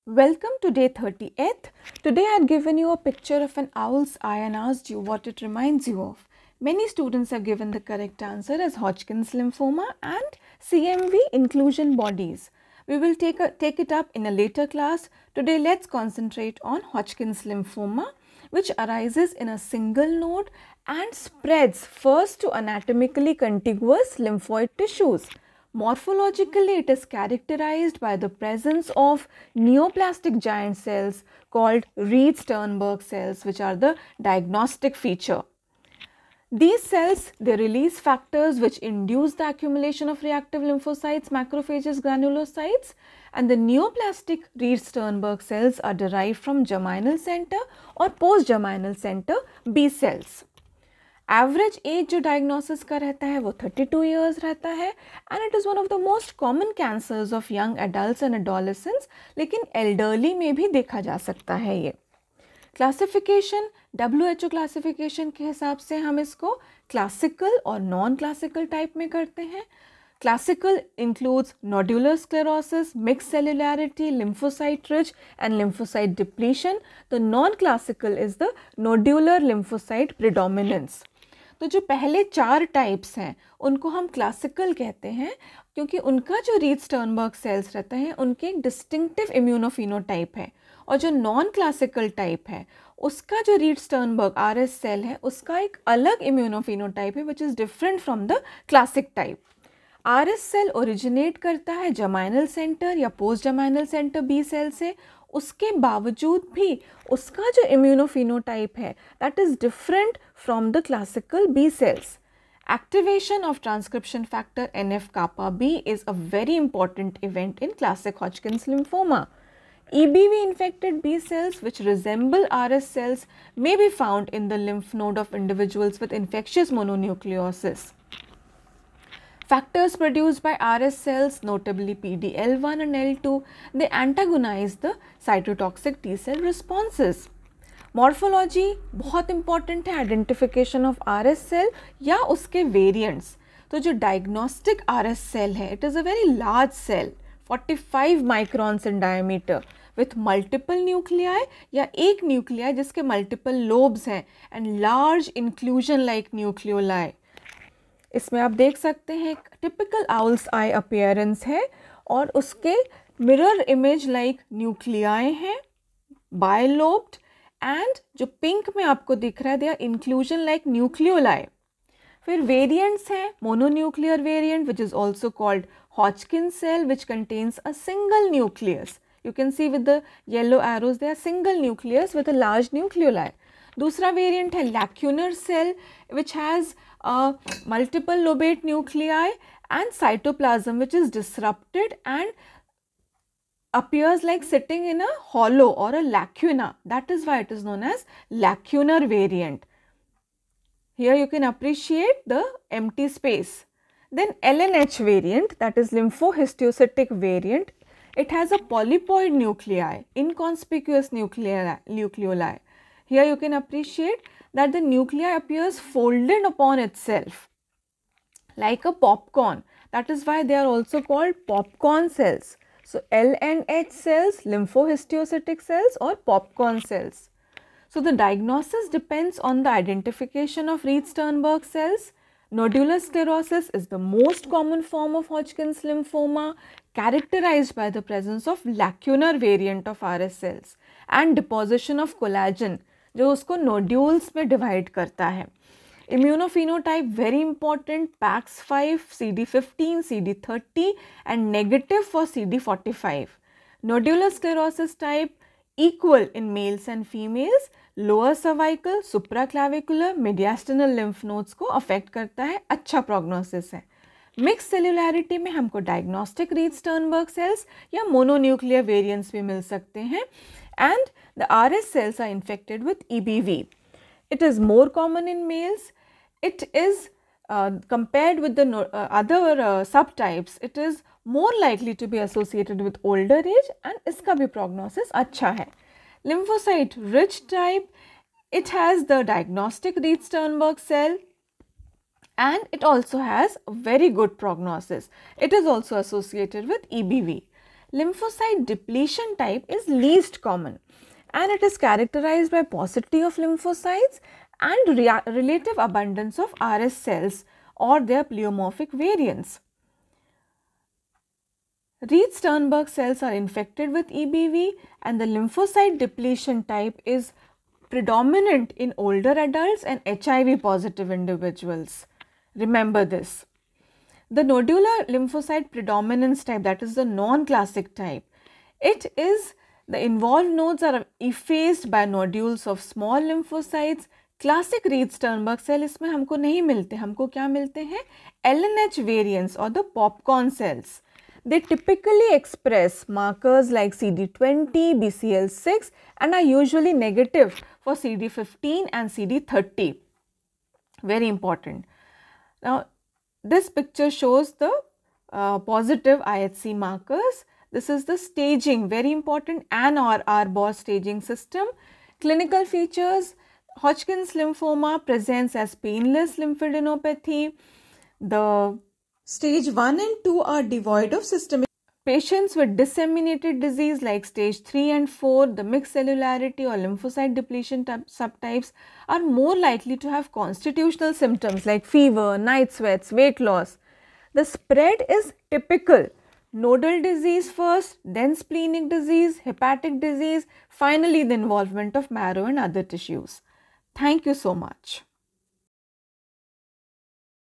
Welcome to day 38th. Today I had given you a picture of an owl's eye and asked you what it reminds you of. Many students have given the correct answer as Hodgkins lymphoma and CMV inclusion bodies. We will take it up in a later class. Today let's concentrate on Hodgkins lymphoma, which arises in a single node and spreads first to anatomically contiguous lymphoid tissues. Morphologically, it is characterized by the presence of neoplastic giant cells called Reed-Sternberg cells, which are the diagnostic feature. These cells, they release factors which induce the accumulation of reactive lymphocytes, macrophages, granulocytes, and the neoplastic Reed-Sternberg cells are derived from germinal center or post-germinal center B cells. Average age जो diagnosis का रहता है वो 32 years रहता है and it is one of the most common cancers of young adults and adolescents, लेकिन elderly में भी देखा जा सकता है ये. क्लासिफिकेशन WHO क्लासिफिकेशन के हिसाब से हम इसको क्लासिकल और नॉन क्लासिकल टाइप में करते हैं. Classical includes nodular sclerosis, mixed cellularity, lymphocyte rich and lymphocyte depletion. The non-classical is the nodular lymphocyte predominance. तो जो पहले 4 टाइप्स हैं उनको हम क्लासिकल कहते हैं क्योंकि उनका जो रीड स्टर्नबर्ग सेल्स रहते हैं उनके एक डिस्टिंक्टिव इम्यूनोफिनोटाइप है, और जो नॉन क्लासिकल टाइप है उसका जो रीड स्टर्नबर्ग RS सेल है उसका एक अलग इम्यूनोफिनोटाइप है which is different from the classic type. RS cell originate करता है जर्माइनल सेंटर या post germinal centre B cell से. उसके बावजूद भी उसका जो इम्यूनोफिनोटाइप है that is different from the classical B cells. Activation of transcription factor NF-kappa B is a very important event in classic Hodgkin's lymphoma. EBV infected B cells which resemble RS cells may be found in the lymph node of individuals with infectious mononucleosis. Factors produced by RS cells, notably PD-L1 and L2, they antagonize the cytotoxic T cell responses. Morphology बहुत important है, identification of RS cell या उसके variants. तो जो diagnostic RS cell है, it is a very large cell, 45 microns in diameter with multiple nuclei या एक nuclei जिसके multiple lobes हैं and large inclusion like nucleoli. इसमें आप देख सकते हैं टिपिकल आउल्स आई अपीयरेंस है और उसके मिरर इमेज लाइक न्यूक्लियाई हैं, बायलोब्ड, एंड जो पिंक में आपको दिख रहा है they are inclusion like nucleoli. फिर वेरिएंट्स हैं, mononuclear variant which is also called Hodgkin cell which contains a single nucleus. You can see with the yellow arrows they are single nucleus with a large nucleoli. दूसरा variant है lacunar cell which has multiple lobate nuclei and cytoplasm which is disrupted and appears like sitting in a hollow or a lacuna. That is why it is known as lacunar variant. Here you can appreciate the empty space. Then LNH variant, that is lymphohistiocytic variant. It has a polypoid nuclei, inconspicuous nucleoli. Here you can appreciate that the nuclei appears folded upon itself like a popcorn. That is why they are also called popcorn cells. So L and H cells, lymphohistiocytic cells or popcorn cells. So the diagnosis depends on the identification of Reed-Sternberg cells. Nodular sclerosis is the most common form of Hodgkin's lymphoma, characterized by the presence of lacunar variant of RS cells and deposition of collagen जो उसको nodules में divide करता है. Immunophenotype very important, PAX5, CD15, CD30 and negative for CD45. Nodular sclerosis type equal in males and females, lower cervical, supraclavicular, mediastinal lymph nodes को affect करता है, अच्छा prognosis है. मिक्स सेल्युलैरिटी में हमको डायग्नोस्टिक रीड स्टर्नबर्ग सेल्स या mononuclear variants भी मिल सकते हैं, and the RS cells are infected with EBV. It is more common in males. It is compared with the other subtypes, it is more likely to be associated with older age and इसका भी prognosis अच्छा है. Lymphocyte rich type, it has the diagnostic Reed Sternberg cell and it also has a very good prognosis. It is also associated with EBV. lymphocyte depletion type is least common, and it is characterized by paucity of lymphocytes and relative abundance of RS cells or their pleomorphic variants. Reed-Sternberg cells are infected with EBV, and the lymphocyte depletion type is predominant in older adults and HIV positive individuals. Remember this. The nodular lymphocyte predominance type, that is the non-classic type, it is the involved nodes are effaced by nodules of small lymphocytes. Classic Reed-Sternberg cell इसमें हमको नहीं मिलते, हमको क्या मिलते हैं? LNH variants or the popcorn cells. They typically express markers like CD20, BCL6 and are usually negative for CD15 and CD30. Very important. Now, this picture shows the positive IHC markers. This is the staging, very important, ANN or Arbor staging system. Clinical features: Hodgkins lymphoma presents as painless lymphadenopathy. The stage 1 and 2 are devoid of systemic. Patients with disseminated disease like stage 3 and 4, the mixed cellularity or lymphocyte depletion subtypes are more likely to have constitutional symptoms like fever, night sweats, weight loss. The spread is typical: nodal disease first, then splenic disease, hepatic disease, finally the involvement of marrow and other tissues. Thank you so much.